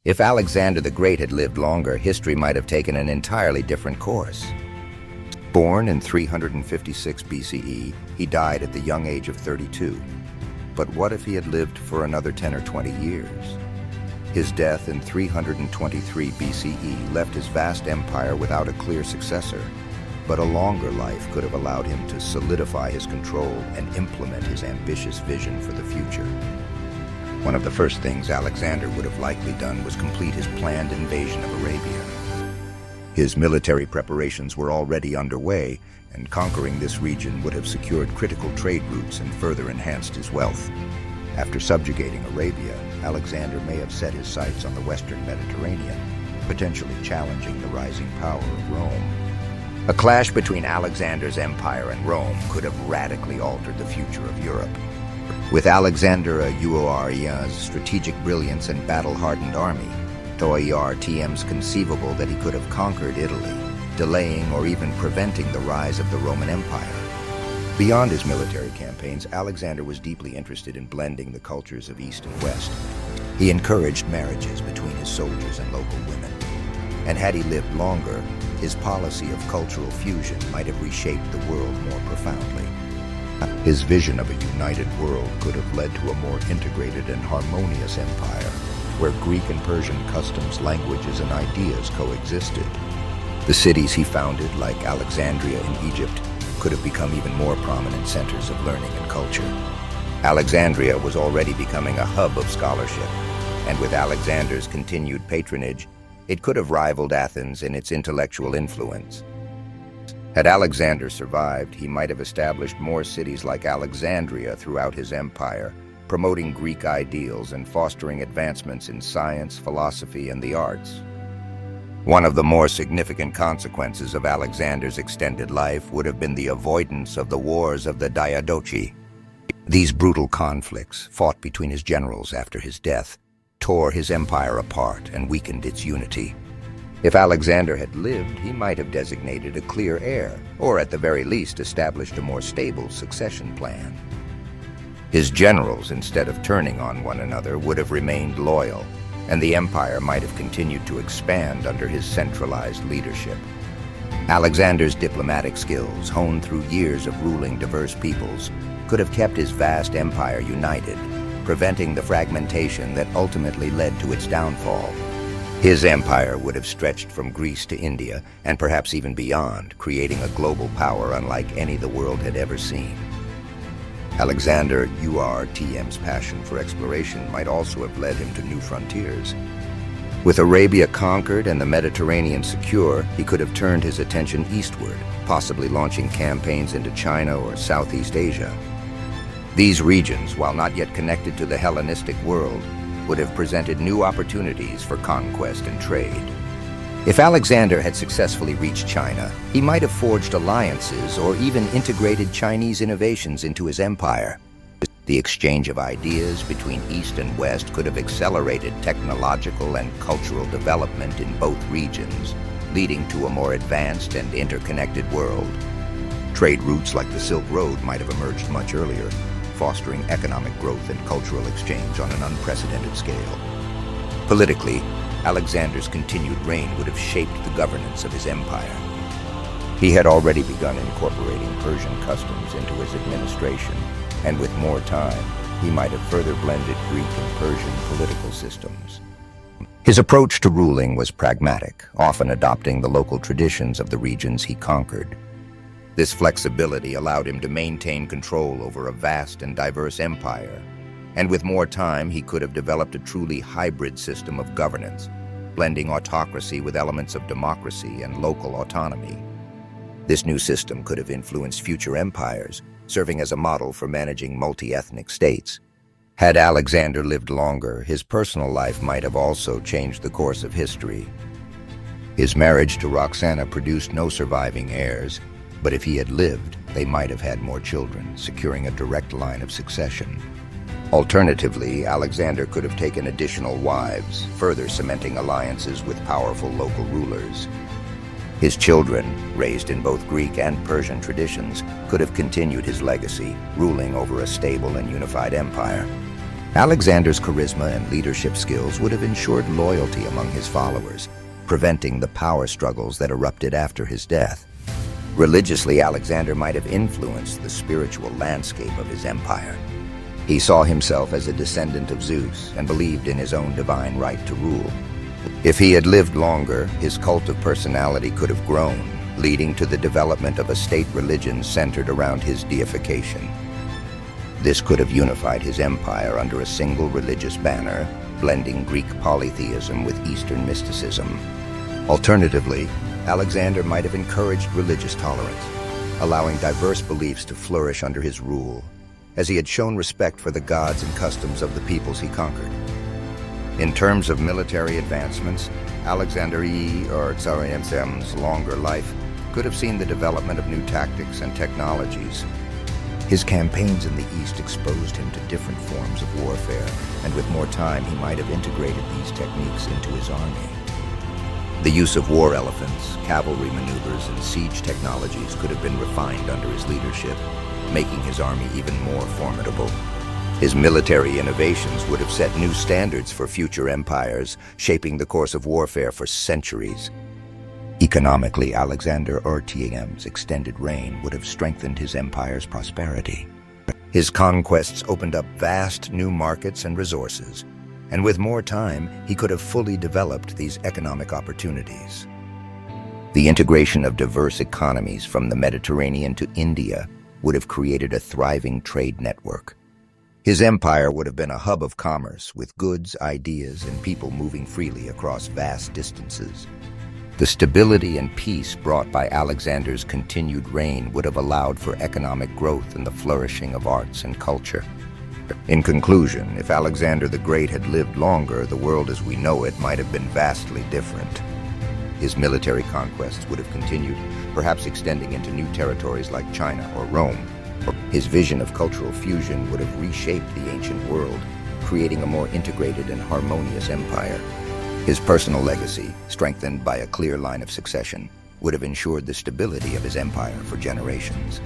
If Alexander the Great had lived longer, history might have taken an entirely different course. Born in 356 BCE, he died at the young age of 32. But what if he had lived for another 10 or 20 years? His death in 323 BCE left his vast empire without a clear successor, but a longer life could have allowed him to solidify his control and implement his ambitious vision for the future. One of the first things Alexander would have likely done was complete his planned invasion of Arabia. His military preparations were already underway, and conquering this region would have secured critical trade routes and further enhanced his wealth. After subjugating Arabia, Alexander may have set his sights on the western Mediterranean, potentially challenging the rising power of Rome. A clash between Alexander's empire and Rome could have radically altered the future of Europe. With Alexander Uoaria's strategic brilliance and battle-hardened army, Toartm's conceivable that he could have conquered Italy, delaying or even preventing the rise of the Roman Empire. Beyond his military campaigns, Alexander was deeply interested in blending the cultures of East and West. He encouraged marriages between his soldiers and local women. And had he lived longer, his policy of cultural fusion might have reshaped the world more profoundly. His vision of a united world could have led to a more integrated and harmonious empire, where Greek and Persian customs, languages, and ideas coexisted. The cities he founded, like Alexandria in Egypt, could have become even more prominent centers of learning and culture. Alexandria was already becoming a hub of scholarship, and with Alexander's continued patronage, it could have rivaled Athens in its intellectual influence. Had Alexander survived, he might have established more cities like Alexandria throughout his empire, promoting Greek ideals and fostering advancements in science, philosophy, and the arts. One of the more significant consequences of Alexander's extended life would have been the avoidance of the wars of the Diadochi. These brutal conflicts, fought between his generals after his death, tore his empire apart and weakened its unity. If Alexander had lived, he might have designated a clear heir, or at the very least established a more stable succession plan. His generals, instead of turning on one another, would have remained loyal, and the empire might have continued to expand under his centralized leadership. Alexander's diplomatic skills, honed through years of ruling diverse peoples, could have kept his vast empire united, preventing the fragmentation that ultimately led to its downfall. His empire would have stretched from Greece to India, and perhaps even beyond, creating a global power unlike any the world had ever seen. Alexander Uoartm's passion for exploration might also have led him to new frontiers. With Arabia conquered and the Mediterranean secure, he could have turned his attention eastward, possibly launching campaigns into China or Southeast Asia. These regions, while not yet connected to the Hellenistic world, would have presented new opportunities for conquest and trade. If Alexander had successfully reached China, he might have forged alliances or even integrated Chinese innovations into his empire. The exchange of ideas between East and West could have accelerated technological and cultural development in both regions, leading to a more advanced and interconnected world. Trade routes like the Silk Road might have emerged much earlier, fostering economic growth and cultural exchange on an unprecedented scale. Politically, Alexander's continued reign would have shaped the governance of his empire. He had already begun incorporating Persian customs into his administration, and with more time, he might have further blended Greek and Persian political systems. His approach to ruling was pragmatic, often adopting the local traditions of the regions he conquered. This flexibility allowed him to maintain control over a vast and diverse empire, and with more time he could have developed a truly hybrid system of governance, blending autocracy with elements of democracy and local autonomy. This new system could have influenced future empires, serving as a model for managing multi-ethnic states. Had Alexander lived longer, his personal life might have also changed the course of history. His marriage to Roxana produced no surviving heirs, but if he had lived, they might have had more children, securing a direct line of succession. Alternatively, Alexander could have taken additional wives, further cementing alliances with powerful local rulers. His children, raised in both Greek and Persian traditions, could have continued his legacy, ruling over a stable and unified empire. Alexander's charisma and leadership skills would have ensured loyalty among his followers, preventing the power struggles that erupted after his death. Religiously, Alexander might have influenced the spiritual landscape of his empire. He saw himself as a descendant of Zeus and believed in his own divine right to rule. If he had lived longer, his cult of personality could have grown, leading to the development of a state religion centered around his deification. This could have unified his empire under a single religious banner, blending Greek polytheism with Eastern mysticism. Alternatively, Alexander might have encouraged religious tolerance, allowing diverse beliefs to flourish under his rule, as he had shown respect for the gods and customs of the peoples he conquered. In terms of military advancements, Alexander Tsarem's longer life could have seen the development of new tactics and technologies. His campaigns in the East exposed him to different forms of warfare, and with more time he might have integrated these techniques into his army. The use of war elephants, cavalry maneuvers, and siege technologies could have been refined under his leadership, making his army even more formidable. His military innovations would have set new standards for future empires, shaping the course of warfare for centuries. Economically, Alexander Tsarem's extended reign would have strengthened his empire's prosperity. His conquests opened up vast new markets and resources, and with more time, he could have fully developed these economic opportunities. The integration of diverse economies from the Mediterranean to India would have created a thriving trade network. His empire would have been a hub of commerce, with goods, ideas, and people moving freely across vast distances. The stability and peace brought by Alexander's continued reign would have allowed for economic growth and the flourishing of arts and culture. In conclusion, if Alexander the Great had lived longer, the world as we know it might have been vastly different. His military conquests would have continued, perhaps extending into new territories like China or Rome. His vision of cultural fusion would have reshaped the ancient world, creating a more integrated and harmonious empire. His personal legacy, strengthened by a clear line of succession, would have ensured the stability of his empire for generations.